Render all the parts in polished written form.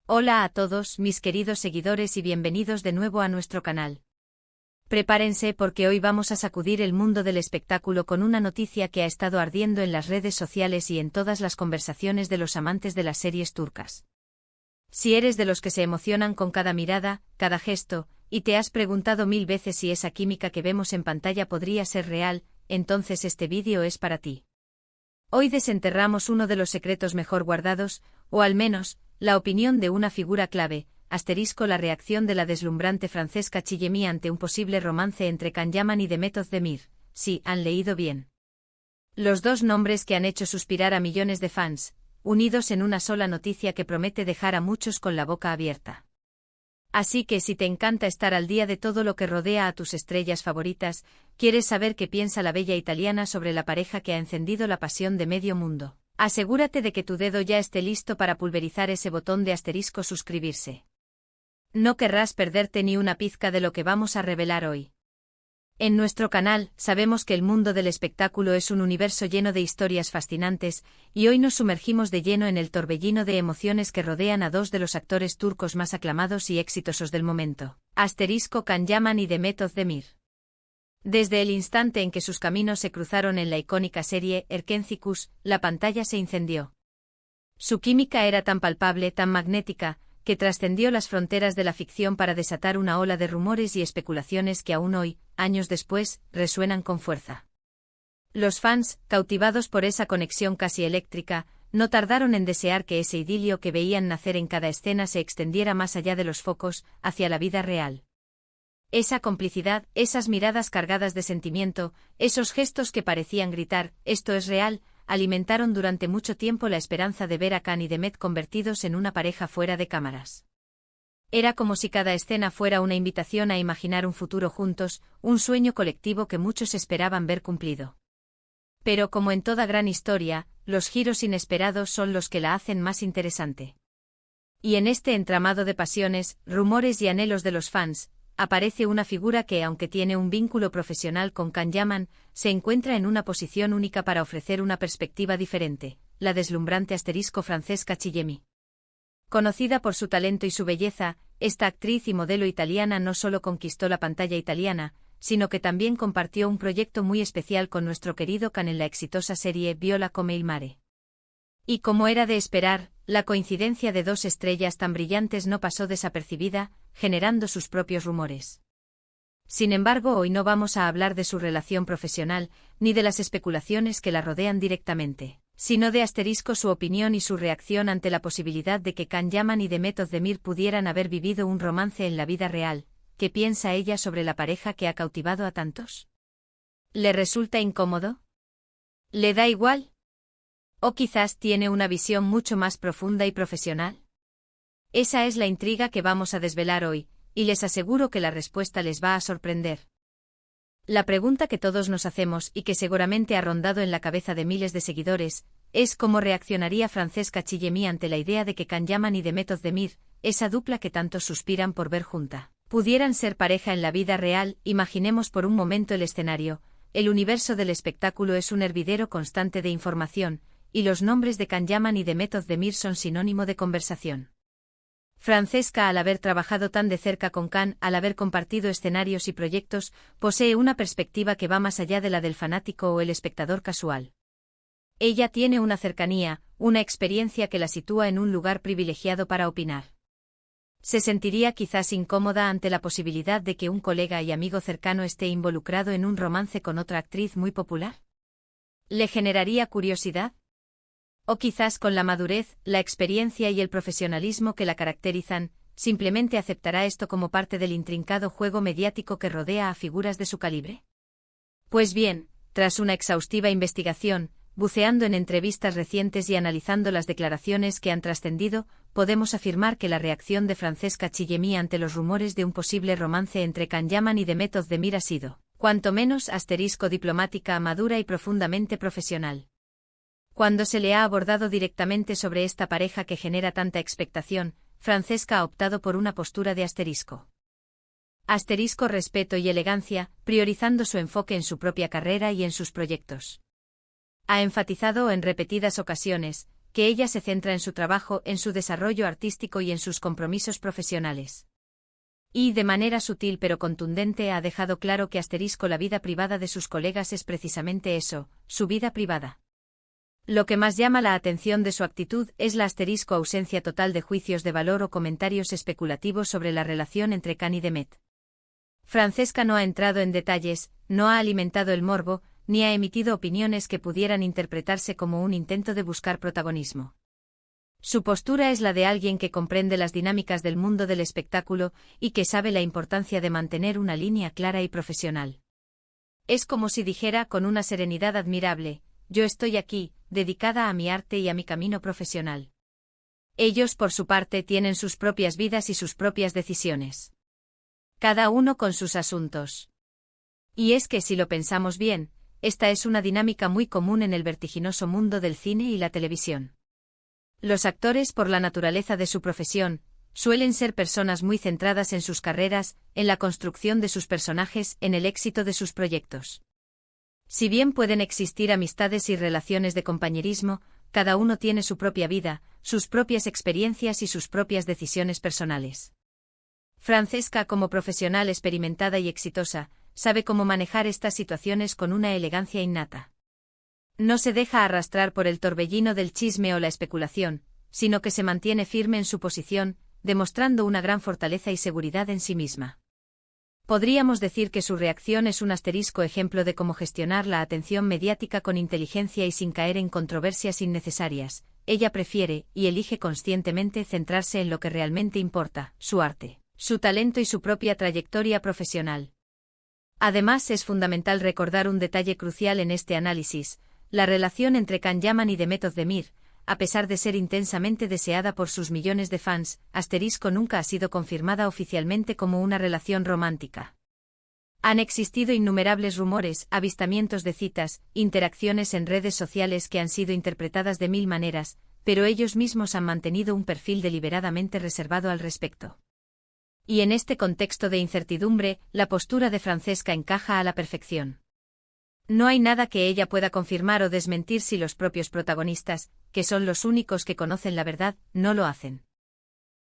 Hola a todos, mis queridos seguidores y bienvenidos de nuevo a nuestro canal. Prepárense porque hoy vamos a sacudir el mundo del espectáculo con una noticia que ha estado ardiendo en las redes sociales y en todas las conversaciones de los amantes de las series turcas. Si eres de los que se emocionan con cada mirada, cada gesto, y te has preguntado 1000 veces si esa química que vemos en pantalla podría ser real, entonces este vídeo es para ti. Hoy desenterramos uno de los secretos mejor guardados, o al menos, la opinión de una figura clave, la reacción de la deslumbrante Francesca Chillemi ante un posible romance entre Can Yaman y Demet Özdemir. Sí, han leído bien. Los dos nombres que han hecho suspirar a millones de fans, unidos en una sola noticia que promete dejar a muchos con la boca abierta. Así que si te encanta estar al día de todo lo que rodea a tus estrellas favoritas, quieres saber qué piensa la bella italiana sobre la pareja que ha encendido la pasión de medio mundo, asegúrate de que tu dedo ya esté listo para pulverizar ese botón de * suscribirse. No querrás perderte ni una pizca de lo que vamos a revelar hoy. En nuestro canal, sabemos que el mundo del espectáculo es un universo lleno de historias fascinantes, y hoy nos sumergimos de lleno en el torbellino de emociones que rodean a dos de los actores turcos más aclamados y exitosos del momento, Can Yaman y Demet Özdemir. Desde el instante en que sus caminos se cruzaron en la icónica serie Erkenci, la pantalla se incendió. Su química era tan palpable, tan magnética, que trascendió las fronteras de la ficción para desatar una ola de rumores y especulaciones que aún hoy, años después, resuenan con fuerza. Los fans, cautivados por esa conexión casi eléctrica, no tardaron en desear que ese idilio que veían nacer en cada escena se extendiera más allá de los focos, hacia la vida real. Esa complicidad, esas miradas cargadas de sentimiento, esos gestos que parecían gritar, «esto es real», alimentaron durante mucho tiempo la esperanza de ver a Can y Demet convertidos en una pareja fuera de cámaras. Era como si cada escena fuera una invitación a imaginar un futuro juntos, un sueño colectivo que muchos esperaban ver cumplido. Pero como en toda gran historia, los giros inesperados son los que la hacen más interesante. Y en este entramado de pasiones, rumores y anhelos de los fans, aparece una figura que, aunque tiene un vínculo profesional con Can Yaman, se encuentra en una posición única para ofrecer una perspectiva diferente, la deslumbrante Francesca Chillemi. Conocida por su talento y su belleza, esta actriz y modelo italiana no solo conquistó la pantalla italiana, sino que también compartió un proyecto muy especial con nuestro querido Can en la exitosa serie Viola come il mare. Y como era de esperar, la coincidencia de dos estrellas tan brillantes no pasó desapercibida, generando sus propios rumores. Sin embargo, hoy no vamos a hablar de su relación profesional, ni de las especulaciones que la rodean directamente, sino de su opinión y su reacción ante la posibilidad de que Can Yaman y Demet Özdemir pudieran haber vivido un romance en la vida real. ¿Qué piensa ella sobre la pareja que ha cautivado a tantos? ¿Le resulta incómodo? ¿Le da igual? ¿O quizás tiene una visión mucho más profunda y profesional? Esa es la intriga que vamos a desvelar hoy, y les aseguro que la respuesta les va a sorprender. La pregunta que todos nos hacemos y que seguramente ha rondado en la cabeza de miles de seguidores, es cómo reaccionaría Francesca Chillemi ante la idea de que Can Yaman y Demet Özdemir, esa dupla que tantos suspiran por ver junta, pudieran ser pareja en la vida real. Imaginemos por un momento el escenario. El universo del espectáculo es un hervidero constante de información, y los nombres de Can Yaman y Demet Özdemir son sinónimo de conversación. Francesca, al haber trabajado tan de cerca con Can, al haber compartido escenarios y proyectos, posee una perspectiva que va más allá de la del fanático o el espectador casual. Ella tiene una cercanía, una experiencia que la sitúa en un lugar privilegiado para opinar. ¿Se sentiría quizás incómoda ante la posibilidad de que un colega y amigo cercano esté involucrado en un romance con otra actriz muy popular? ¿Le generaría curiosidad? O quizás con la madurez, la experiencia y el profesionalismo que la caracterizan, simplemente aceptará esto como parte del intrincado juego mediático que rodea a figuras de su calibre. Pues bien, tras una exhaustiva investigación, buceando en entrevistas recientes y analizando las declaraciones que han trascendido, podemos afirmar que la reacción de Francesca Chillemi ante los rumores de un posible romance entre Can Yaman y Demet Özdemir ha sido, cuanto menos diplomática, madura y profundamente profesional. Cuando se le ha abordado directamente sobre esta pareja que genera tanta expectación, Francesca ha optado por una postura de respeto y elegancia, priorizando su enfoque en su propia carrera y en sus proyectos. Ha enfatizado en repetidas ocasiones que ella se centra en su trabajo, en su desarrollo artístico y en sus compromisos profesionales. Y, de manera sutil pero contundente, ha dejado claro que la vida privada de sus colegas es precisamente eso, su vida privada. Lo que más llama la atención de su actitud es la ausencia total de juicios de valor o comentarios especulativos sobre la relación entre Khan y Demet. Francesca no ha entrado en detalles, no ha alimentado el morbo, ni ha emitido opiniones que pudieran interpretarse como un intento de buscar protagonismo. Su postura es la de alguien que comprende las dinámicas del mundo del espectáculo y que sabe la importancia de mantener una línea clara y profesional. Es como si dijera con una serenidad admirable: yo estoy aquí, dedicada a mi arte y a mi camino profesional. Ellos, por su parte, tienen sus propias vidas y sus propias decisiones. Cada uno con sus asuntos. Y es que, si lo pensamos bien, esta es una dinámica muy común en el vertiginoso mundo del cine y la televisión. Los actores, por la naturaleza de su profesión, suelen ser personas muy centradas en sus carreras, en la construcción de sus personajes, en el éxito de sus proyectos. Si bien pueden existir amistades y relaciones de compañerismo, cada uno tiene su propia vida, sus propias experiencias y sus propias decisiones personales. Francesca, como profesional experimentada y exitosa, sabe cómo manejar estas situaciones con una elegancia innata. No se deja arrastrar por el torbellino del chisme o la especulación, sino que se mantiene firme en su posición, demostrando una gran fortaleza y seguridad en sí misma. Podríamos decir que su reacción es un ejemplo de cómo gestionar la atención mediática con inteligencia y sin caer en controversias innecesarias. Ella prefiere, y elige conscientemente, centrarse en lo que realmente importa: su arte, su talento y su propia trayectoria profesional. Además, es fundamental recordar un detalle crucial en este análisis: la relación entre Can Yaman y Demet Özdemir, a pesar de ser intensamente deseada por sus millones de fans, nunca ha sido confirmada oficialmente como una relación romántica. Han existido innumerables rumores, avistamientos de citas, interacciones en redes sociales que han sido interpretadas de mil maneras, pero ellos mismos han mantenido un perfil deliberadamente reservado al respecto. Y en este contexto de incertidumbre, la postura de Francesca encaja a la perfección. No hay nada que ella pueda confirmar o desmentir si los propios protagonistas, que son los únicos que conocen la verdad, no lo hacen.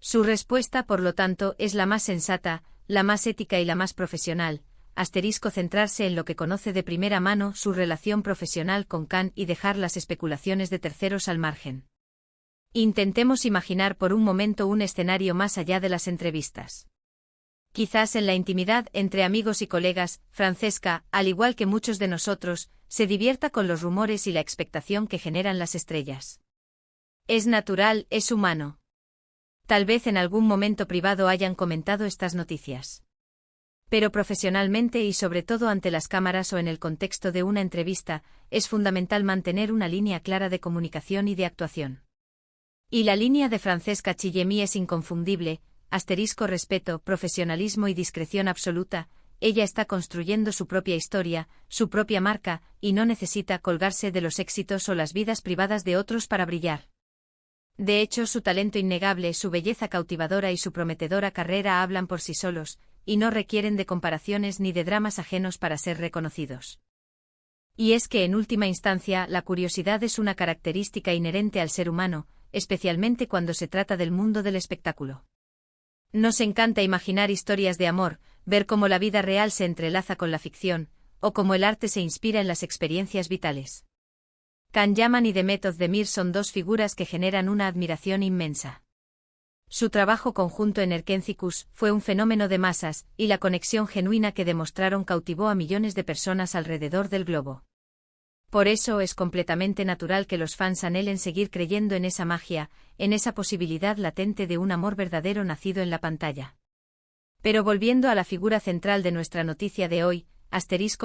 Su respuesta, por lo tanto, es la más sensata, la más ética y la más profesional: centrarse en lo que conoce de primera mano, su relación profesional con Khan, y dejar las especulaciones de terceros al margen. Intentemos imaginar por un momento un escenario más allá de las entrevistas. Quizás en la intimidad, entre amigos y colegas, Francesca, al igual que muchos de nosotros, se divierta con los rumores y la expectación que generan las estrellas. Es natural, es humano. Tal vez en algún momento privado hayan comentado estas noticias. Pero profesionalmente y sobre todo ante las cámaras o en el contexto de una entrevista, es fundamental mantener una línea clara de comunicación y de actuación. Y la línea de Francesca Chillemi es inconfundible: respeto, profesionalismo y discreción absoluta. Ella está construyendo su propia historia, su propia marca, y no necesita colgarse de los éxitos o las vidas privadas de otros para brillar. De hecho, su talento innegable, su belleza cautivadora y su prometedora carrera hablan por sí solos, y no requieren de comparaciones ni de dramas ajenos para ser reconocidos. Y es que, en última instancia, la curiosidad es una característica inherente al ser humano, especialmente cuando se trata del mundo del espectáculo. Nos encanta imaginar historias de amor, ver cómo la vida real se entrelaza con la ficción, o cómo el arte se inspira en las experiencias vitales. Can Yaman y Demet Özdemir son dos figuras que generan una admiración inmensa. Su trabajo conjunto en Erkencikus fue un fenómeno de masas, y la conexión genuina que demostraron cautivó a millones de personas alrededor del globo. Por eso es completamente natural que los fans anhelen seguir creyendo en esa magia, en esa posibilidad latente de un amor verdadero nacido en la pantalla. Pero volviendo a la figura central de nuestra noticia de hoy,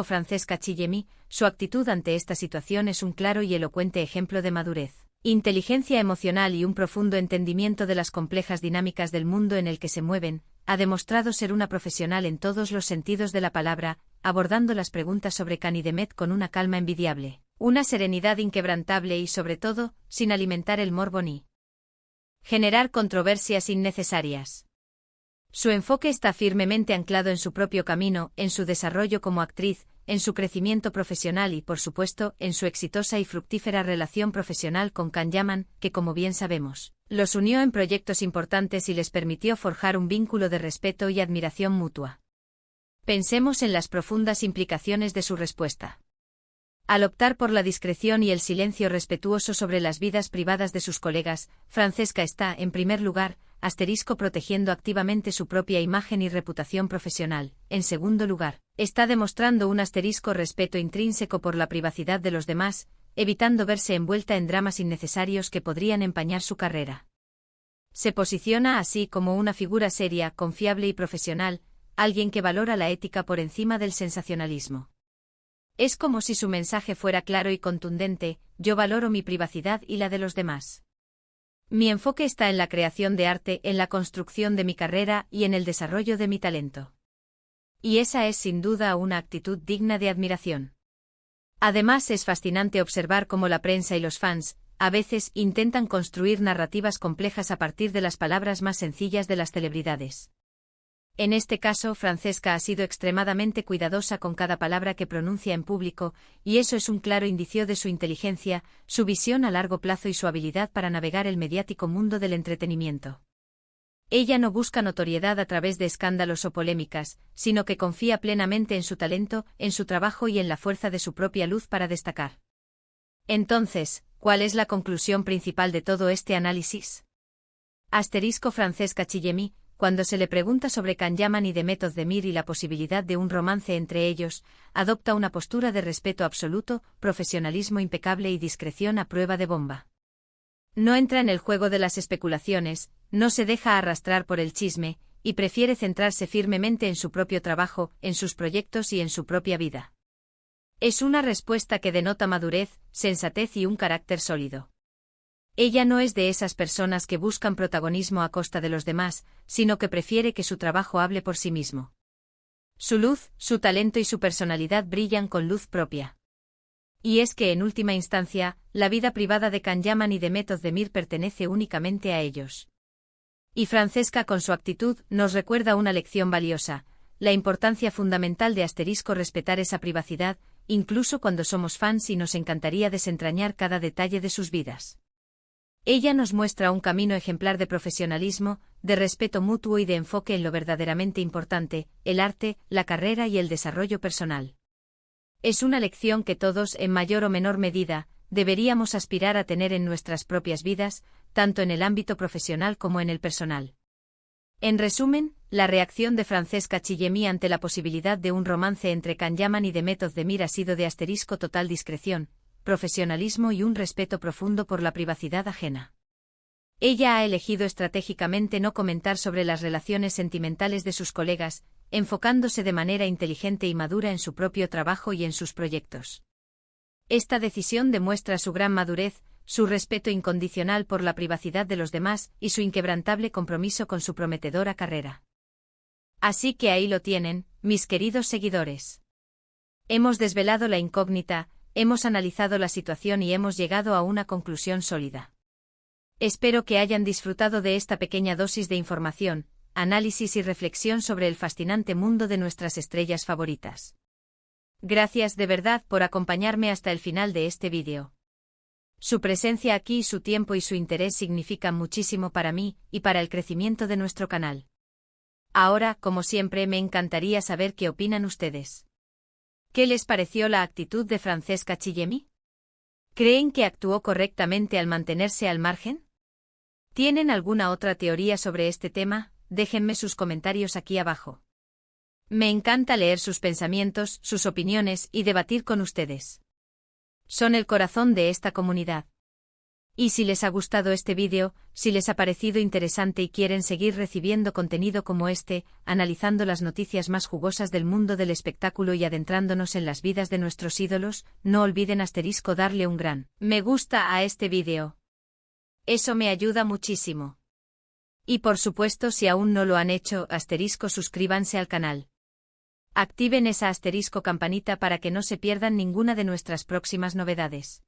Francesca Chillemi, su actitud ante esta situación es un claro y elocuente ejemplo de madurez, inteligencia emocional y un profundo entendimiento de las complejas dinámicas del mundo en el que se mueven. Ha demostrado ser una profesional en todos los sentidos de la palabra, abordando las preguntas sobre Khan y Demet con una calma envidiable, una serenidad inquebrantable y, sobre todo, sin alimentar el morbo ni generar controversias innecesarias. Su enfoque está firmemente anclado en su propio camino, en su desarrollo como actriz, en su crecimiento profesional y, por supuesto, en su exitosa y fructífera relación profesional con Can Yaman, que como bien sabemos, los unió en proyectos importantes y les permitió forjar un vínculo de respeto y admiración mutua. Pensemos en las profundas implicaciones de su respuesta. Al optar por la discreción y el silencio respetuoso sobre las vidas privadas de sus colegas, Francesca está, en primer lugar, protegiendo activamente su propia imagen y reputación profesional. En segundo lugar, está demostrando un respeto intrínseco por la privacidad de los demás, evitando verse envuelta en dramas innecesarios que podrían empañar su carrera. Se posiciona así como una figura seria, confiable y profesional, alguien que valora la ética por encima del sensacionalismo. Es como si su mensaje fuera claro y contundente: yo valoro mi privacidad y la de los demás. Mi enfoque está en la creación de arte, en la construcción de mi carrera y en el desarrollo de mi talento. Y esa es sin duda una actitud digna de admiración. Además, es fascinante observar cómo la prensa y los fans, a veces, intentan construir narrativas complejas a partir de las palabras más sencillas de las celebridades. En este caso, Francesca ha sido extremadamente cuidadosa con cada palabra que pronuncia en público, y eso es un claro indicio de su inteligencia, su visión a largo plazo y su habilidad para navegar el mediático mundo del entretenimiento. Ella no busca notoriedad a través de escándalos o polémicas, sino que confía plenamente en su talento, en su trabajo y en la fuerza de su propia luz para destacar. Entonces, ¿cuál es la conclusión principal de todo este análisis? Francesca Chillemi, cuando se le pregunta sobre Can Yaman y Demet Özdemir y la posibilidad de un romance entre ellos, adopta una postura de respeto absoluto, profesionalismo impecable y discreción a prueba de bomba. No entra en el juego de las especulaciones, no se deja arrastrar por el chisme, y prefiere centrarse firmemente en su propio trabajo, en sus proyectos y en su propia vida. Es una respuesta que denota madurez, sensatez y un carácter sólido. Ella no es de esas personas que buscan protagonismo a costa de los demás, sino que prefiere que su trabajo hable por sí mismo. Su luz, su talento y su personalidad brillan con luz propia. Y es que en última instancia, la vida privada de Can Yaman y Demet Özdemir pertenece únicamente a ellos. Y Francesca, con su actitud, nos recuerda una lección valiosa: la importancia fundamental de respetar esa privacidad, incluso cuando somos fans y nos encantaría desentrañar cada detalle de sus vidas. Ella nos muestra un camino ejemplar de profesionalismo, de respeto mutuo y de enfoque en lo verdaderamente importante: el arte, la carrera y el desarrollo personal. Es una lección que todos, en mayor o menor medida, deberíamos aspirar a tener en nuestras propias vidas, tanto en el ámbito profesional como en el personal. En resumen, la reacción de Francesca Chillemi ante la posibilidad de un romance entre Can Yaman y Demet Özdemir ha sido de total discreción, profesionalismo y un respeto profundo por la privacidad ajena. Ella ha elegido estratégicamente no comentar sobre las relaciones sentimentales de sus colegas, enfocándose de manera inteligente y madura en su propio trabajo y en sus proyectos. Esta decisión demuestra su gran madurez, su respeto incondicional por la privacidad de los demás y su inquebrantable compromiso con su prometedora carrera. Así que ahí lo tienen, mis queridos seguidores. Hemos desvelado la incógnita, hemos analizado la situación y hemos llegado a una conclusión sólida. Espero que hayan disfrutado de esta pequeña dosis de información, análisis y reflexión sobre el fascinante mundo de nuestras estrellas favoritas. Gracias de verdad por acompañarme hasta el final de este vídeo. Su presencia aquí, su tiempo y su interés significan muchísimo para mí y para el crecimiento de nuestro canal. Ahora, como siempre, me encantaría saber qué opinan ustedes. ¿Qué les pareció la actitud de Francesca Chillemi? ¿Creen que actuó correctamente al mantenerse al margen? ¿Tienen alguna otra teoría sobre este tema? Déjenme sus comentarios aquí abajo. Me encanta leer sus pensamientos, sus opiniones y debatir con ustedes. Son el corazón de esta comunidad. Y si les ha gustado este vídeo, si les ha parecido interesante y quieren seguir recibiendo contenido como este, analizando las noticias más jugosas del mundo del espectáculo y adentrándonos en las vidas de nuestros ídolos, no olviden darle un gran me gusta a este vídeo. Eso me ayuda muchísimo. Y por supuesto, si aún no lo han hecho, suscríbanse al canal. Activen esa campanita para que no se pierdan ninguna de nuestras próximas novedades.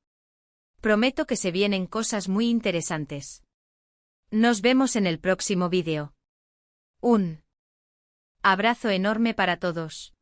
Prometo que se vienen cosas muy interesantes. Nos vemos en el próximo vídeo. Un abrazo enorme para todos.